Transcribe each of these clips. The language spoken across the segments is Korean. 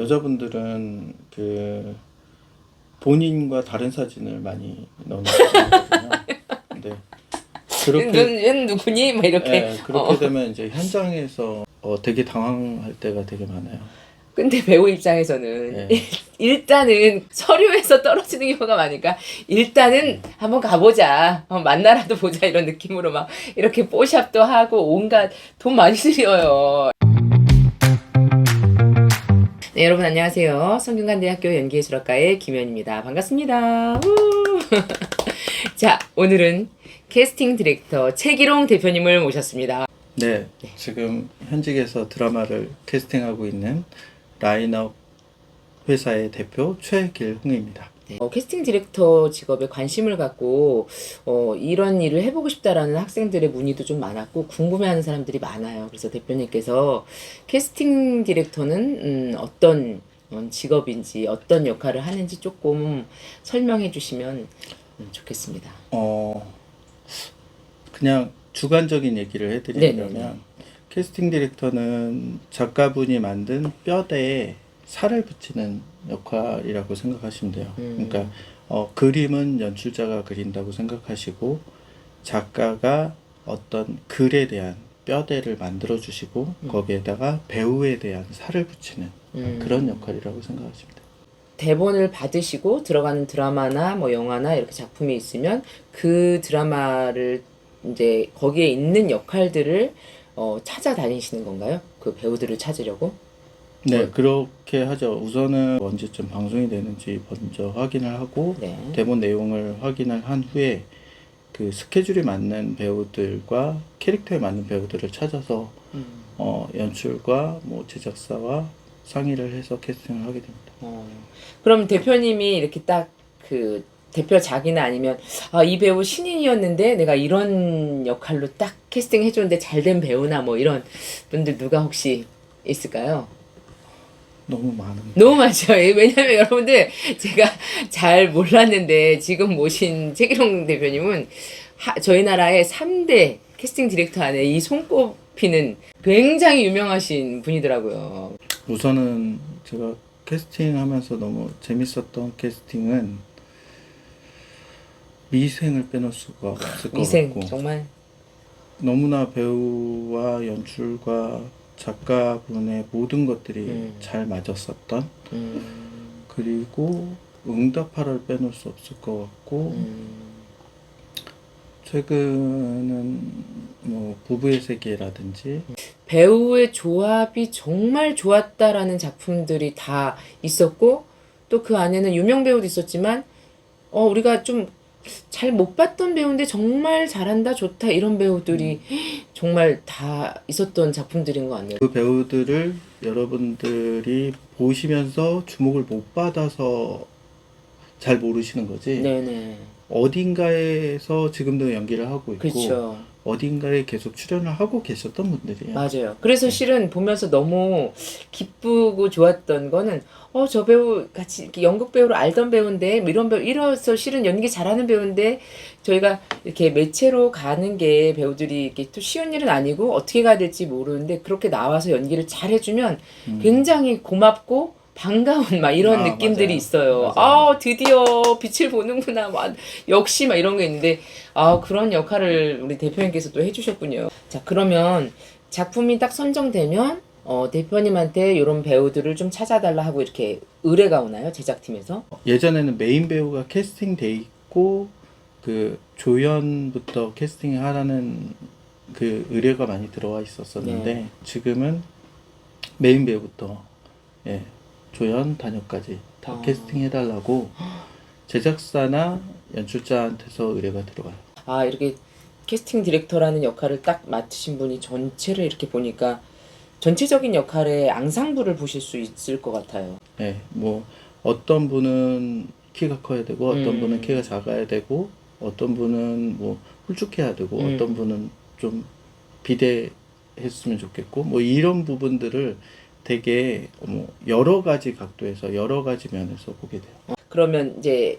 여자분들은 그 본인과 다른 사진을 많이 넣는 거거든요. 근데 그렇게 얘는 누구니? 막 이렇게. 그렇게 되면 이제 현장에서 되게 당황할 때가 되게 많아요. 근데 배우 입장에서는 네. 일단은 서류에서 떨어지는 경우가 많으니까 일단은 한번 가보자. 만나라도 보자 이런 느낌으로 막 이렇게 뽀샵도 하고 온갖 돈 많이 들여요. 네, 여러분 안녕하세요. 성균관대학교 연기예술학과의 김연입니다. 반갑습니다. 우! 자, 오늘은 캐스팅 디렉터 최기롱 대표님을 모셨습니다. 네, 지금 현직에서 드라마를 캐스팅하고 있는 라인업 회사의 대표 최길홍입니다. 캐스팅 디렉터 직업에 관심을 갖고 이런 일을 해보고 싶다라는 학생들의 문의도 좀 많았고 궁금해하는 사람들이 많아요. 그래서 대표님께서 캐스팅 디렉터는 어떤 직업인지 어떤 역할을 하는지 조금 설명해 주시면 좋겠습니다. 그냥 주관적인 얘기를 해드리려면 네네네. 캐스팅 디렉터는 작가분이 만든 뼈대에 살을 붙이는 역할이라고 생각하시면 돼요. 그러니까 그림은 연출자가 그린다고 생각하시고 작가가 어떤 글에 대한 뼈대를 만들어 주시고 거기에다가 배우에 대한 살을 붙이는 그런 역할이라고 생각하시면 돼요. 대본을 받으시고 들어가는 드라마나 뭐 영화나 이렇게 작품이 있으면 그 드라마를 이제 거기에 있는 역할들을 찾아다니시는 건가요? 그 배우들을 찾으려고? 네, 그렇게 하죠. 우선은 언제쯤 방송이 되는지 먼저 확인을 하고 네. 대본 내용을 확인을 한 후에 그 스케줄이 맞는 배우들과 캐릭터에 맞는 배우들을 찾아서 연출과 뭐 제작사와 상의를 해서 캐스팅을 하게 됩니다. 그럼 대표님이 이렇게 딱 그 대표작이나 아니면 이 배우 신인이었는데 내가 이런 역할로 딱 캐스팅 해줬는데 잘된 배우나 뭐 이런 분들 누가 혹시 있을까요? 너무 많은. 너무 많죠. 왜냐면 여러분들 제가 잘 몰랐는데 지금 모신 최기룡 대표님은 저희 나라의 3대 캐스팅 디렉터 안에 이 손꼽히는 굉장히 유명하신 분이더라고요. 우선은 제가 캐스팅하면서 너무 재밌었던 캐스팅은 미생을 빼놓을 수가 없을 것 미생 같고 정말 너무나 배우와 연출과 작가분의 모든 것들이 잘 맞았었던 그리고 응답하라를 빼놓을 수 없을 것 같고 최근은 뭐 부부의 세계라든지 배우의 조합이 정말 좋았다라는 작품들이 다 있었고 또 그 안에는 유명 배우도 있었지만 우리가 좀 잘 못 봤던 배우인데 정말 잘한다 좋다 이런 배우들이 정말 다 있었던 작품들인 것 같네요. 그 배우들을 여러분들이 보시면서 주목을 못 받아서 잘 모르시는 거지. 네네. 어딘가에서 지금도 연기를 하고 있고 그렇죠. 어딘가에 계속 출연을 하고 계셨던 분들이에요. 맞아요. 그래서 실은 보면서 너무 기쁘고 좋았던 거는 저 배우 같이 이렇게 연극 배우로 알던 배우인데 뭐 이런 배우 이래서 실은 연기 잘하는 배우인데 저희가 이렇게 매체로 가는 게 배우들이 이렇게 또 쉬운 일은 아니고 어떻게 가야 될지 모르는데 그렇게 나와서 연기를 잘 해주면 굉장히 고맙고 반가운 막 이런 느낌들이 맞아요. 있어요. 맞아요. 드디어 빛을 보는구나. 막 역시 막 이런 게 있는데 그런 역할을 우리 대표님께서 또 해주셨군요. 자, 그러면 작품이 딱 선정되면 대표님한테 이런 배우들을 좀 찾아달라 하고 이렇게 의뢰가 오나요? 제작팀에서? 예전에는 메인 배우가 캐스팅돼 있고 그 조연부터 캐스팅하라는 그 의뢰가 많이 들어와 있었었는데 네. 지금은 메인 배우부터 조연 단역까지 다 캐스팅해달라고 제작사나 연출자한테서 의뢰가 들어가요. 이렇게 캐스팅 디렉터라는 역할을 딱 맡으신 분이 전체를 이렇게 보니까 전체적인 역할의 앙상블을 보실 수 있을 것 같아요. 뭐 어떤 분은 키가 커야 되고 어떤 분은 키가 작아야 되고 어떤 분은 뭐 홀쭉해야 되고 어떤 분은 좀 비대했으면 좋겠고 뭐 이런 부분들을 되게 여러 가지 각도에서 여러 가지 면에서 보게 돼요. 그러면 이제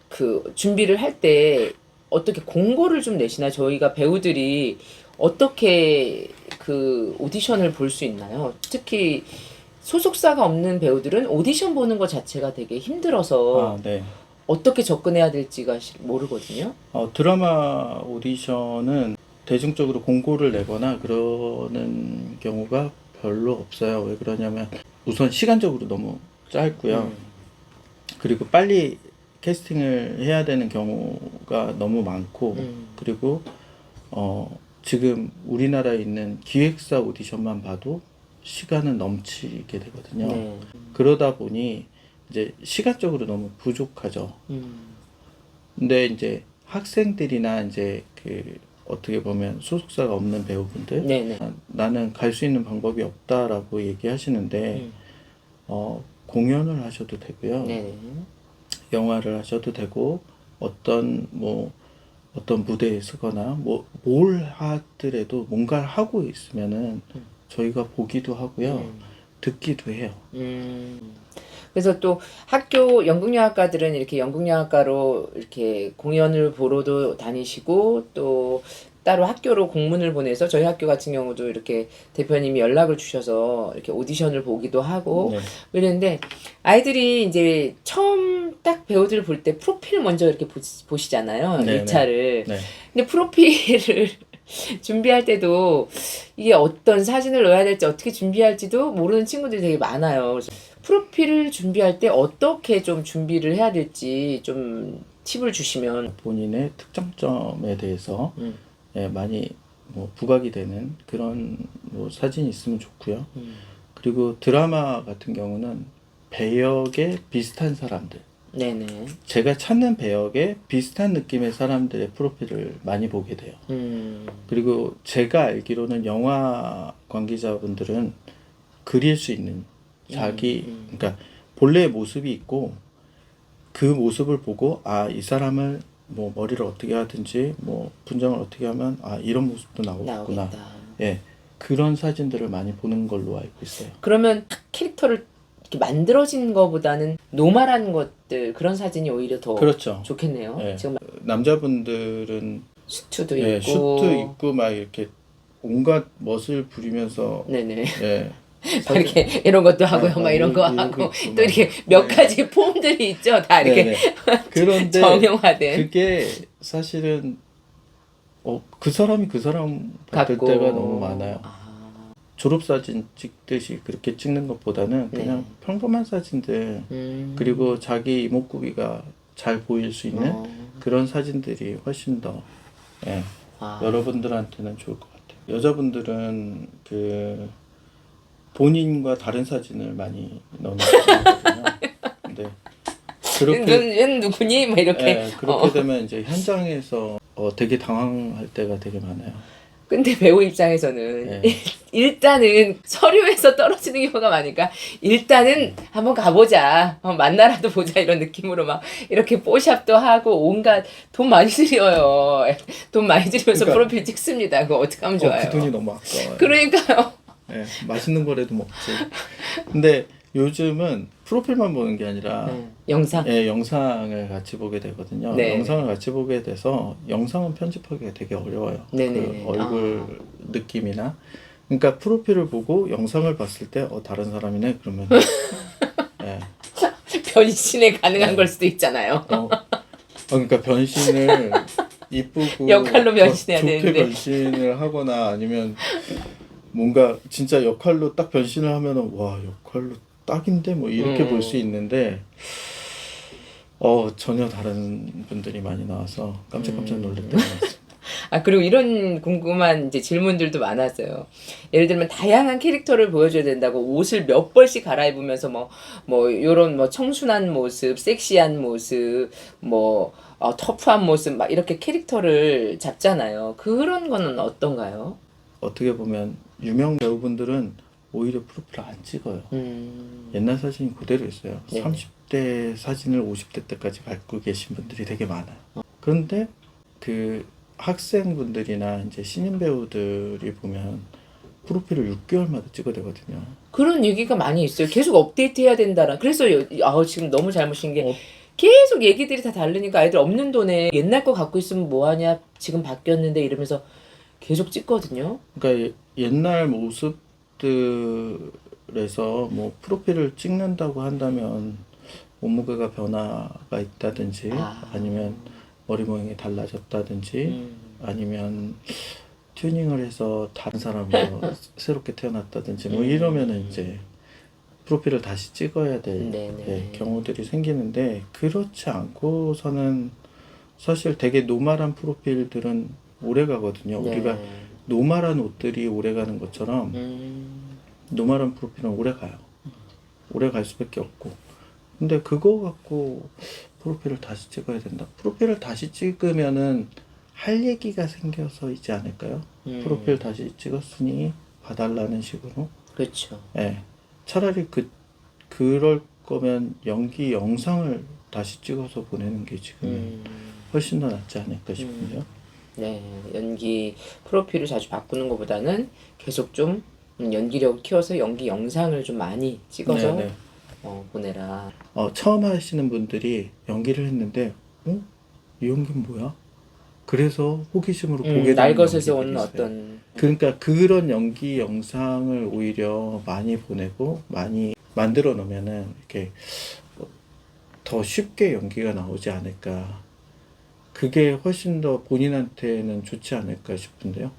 그 준비를 할 때 어떻게 공고를 좀 내시나 저희가 배우들이 어떻게 그 오디션을 볼 수 있나요? 특히 소속사가 없는 배우들은 오디션 보는 것 자체가 되게 힘들어서 네. 어떻게 접근해야 될지가 모르거든요. 드라마 오디션은 대중적으로 공고를 내거나 그러는 경우가 별로 없어요. 왜 그러냐면 우선 시간적으로 너무 짧고요. 그리고 빨리 캐스팅을 해야 되는 경우가 너무 많고 그리고 지금 우리나라에 있는 기획사 오디션만 봐도 시간은 넘치게 되거든요. 네. 그러다 보니 이제 시간적으로 너무 부족하죠. 근데 이제 학생들이나 이제 그 어떻게 보면 소속사가 없는 배우분들 네네. 나는 갈 수 있는 방법이 없다라고 얘기하시는데 공연을 하셔도 되고요. 네네. 영화를 하셔도 되고 어떤 무대에 서거나 뭘 하더라도 뭔가를 하고 있으면은 저희가 보기도 하고요. 듣기도 해요. 그래서 또 학교 연극영화과들은 이렇게 연극영화과로 이렇게 공연을 보러도 다니시고 또 따로 학교로 공문을 보내서 저희 학교 같은 경우도 이렇게 대표님이 연락을 주셔서 이렇게 오디션을 보기도 하고 네. 이랬는데 아이들이 이제 처음 딱 배우들 볼 때 프로필 먼저 이렇게 보시잖아요. 네, 1차를. 네. 근데 프로필을 준비할 때도 이게 어떤 사진을 넣어야 될지 어떻게 준비할지도 모르는 친구들이 되게 많아요. 그래서 프로필을 준비할 때 어떻게 좀 준비를 해야 될지 좀 팁을 주시면. 본인의 특장점에 대해서 많이 부각이 되는 그런 사진이 있으면 좋고요. 그리고 드라마 같은 경우는 배역에 비슷한 사람들, 네네. 제가 찾는 배역에 비슷한 느낌의 사람들의 프로필을 많이 보게 돼요. 그리고 제가 알기로는 영화 관계자분들은 그릴 수 있는 그러니까 본래의 모습이 있고 그 모습을 보고 이 사람을 머리를 어떻게 하든지 분장을 어떻게 하면 이런 모습도 나오겠구나. 나오겠다. 예, 그런 사진들을 많이 보는 걸로 알고 있어요. 그러면 캐릭터를 이렇게 만들어진 거보다는 노멀한 것들 그런 사진이 오히려 더 그렇죠. 좋겠네요. 예. 지금 남자분들은 수트도 예, 입고 슈트 입고 막 이렇게 온갖 멋을 부리면서 네네. 예, 막 이렇게 이런 것도 하고요. 막 이런 거 하고 또 이렇게 몇 가지 폼들이 있죠. 다 이렇게 네네. 그런데 정형화된 그게 사실은 그 사람이 그 사람 같을 같고. 때가 너무 많아요. 졸업사진 찍듯이 그렇게 찍는 것보다는 그냥 네. 평범한 사진들 그리고 자기 이목구비가 잘 보일 수 있는 그런 사진들이 훨씬 더 여러분들한테는 좋을 것 같아요. 여자분들은 본인과 다른 사진을 많이 넣어놓거든요. 근데 얘는 누구니? 막 이렇게. 그렇게 되면 이제 현장에서 되게 당황할 때가 되게 많아요. 근데 배우 입장에서는 일단은 서류에서 떨어지는 경우가 많으니까 일단은 한번 가보자. 만나라도 보자 이런 느낌으로 막 이렇게 뽀샵도 하고 온갖 돈 많이 들여요. 돈 많이 들이면서 그러니까, 프로필 찍습니다. 그거 어떻게 하면 좋아요? 그 돈이 너무 아까워요. 그러니까요. 맛있는 거라도 먹지. 근데 요즘은 프로필만 보는 게 아니라 영상. 영상을 같이 보게 되거든요. 네. 영상을 같이 보게 돼서 영상은 편집하기가 되게 어려워요. 네네. 그 얼굴 느낌이나. 그러니까 프로필을 보고 영상을 봤을 때 다른 사람이네 그러면 변신에 가능한 걸 수도 있잖아요. 그러니까 변신을 이쁘고 역할로 변신해야 좋게 되는데. 변신을 하거나 아니면 뭔가 진짜 역할로 딱 변신을 하면은 와 역할로 딱인데 이렇게 볼 수 있는데 전혀 다른 분들이 많이 나와서 깜짝깜짝 놀랄 때가 많았어요. 그리고 이런 궁금한 이제 질문들도 많았어요. 예를 들면 다양한 캐릭터를 보여줘야 된다고 옷을 몇 벌씩 갈아입으면서 요런 청순한 모습, 섹시한 모습, 터프한 모습 막 이렇게 캐릭터를 잡잖아요. 그런 거는 어떤가요? 어떻게 보면 유명 배우분들은 오히려 프로필을 안 찍어요. 옛날 사진이 그대로 있어요. 네. 30대 사진을 50대 때까지 갖고 계신 분들이 되게 많아요. 그런데 그 학생분들이나 이제 신인 배우들이 보면 프로필을 6개월마다 찍어야 되거든요. 그런 얘기가 많이 있어요. 계속 업데이트 해야 된다라. 그래서 지금 너무 잘못인 게 계속 얘기들이 다 다르니까 아이들 없는 돈에 옛날 거 갖고 있으면 뭐하냐 지금 바뀌었는데 이러면서 계속 찍거든요. 그러니까 옛날 모습들을 그래서 뭐 프로필을 찍는다고 한다면 몸무게가 변화가 있다든지 아니면 머리 모양이 달라졌다든지 아니면 튜닝을 해서 다른 사람으로 새롭게 태어났다든지 뭐 이러면은 이제 프로필을 다시 찍어야 될 네네. 경우들이 생기는데 그렇지 않고서는 사실 되게 노멀한 프로필들은 오래 가거든요. 네. 우리가 노멀한 옷들이 오래 가는 것처럼 노멀한 프로필은 오래 가요. 오래 갈 수밖에 없고. 근데 그거 갖고 프로필을 다시 찍어야 된다. 프로필을 다시 찍으면은 할 얘기가 생겨서이지 않을까요? 프로필 다시 찍었으니 봐달라는 식으로. 그렇죠. 예. 차라리 그럴 거면 연기 영상을 다시 찍어서 보내는 게 지금 훨씬 더 낫지 않을까 싶은데요. 네, 연기 프로필을 자주 바꾸는 것보다는 계속 좀 연기력을 키워서 연기 영상을 좀 많이 찍어서 네네. 보내라. 처음 하시는 분들이 연기를 했는데, 이 연기는 뭐야? 그래서 호기심으로 보게 되는 날것에서 연기들이 오는 있어요. 어떤 그러니까 그런 연기 영상을 오히려 많이 보내고 많이 만들어 놓으면은 이렇게 더 쉽게 연기가 나오지 않을까. 그게 훨씬 더 본인한테는 좋지 않을까 싶은데요.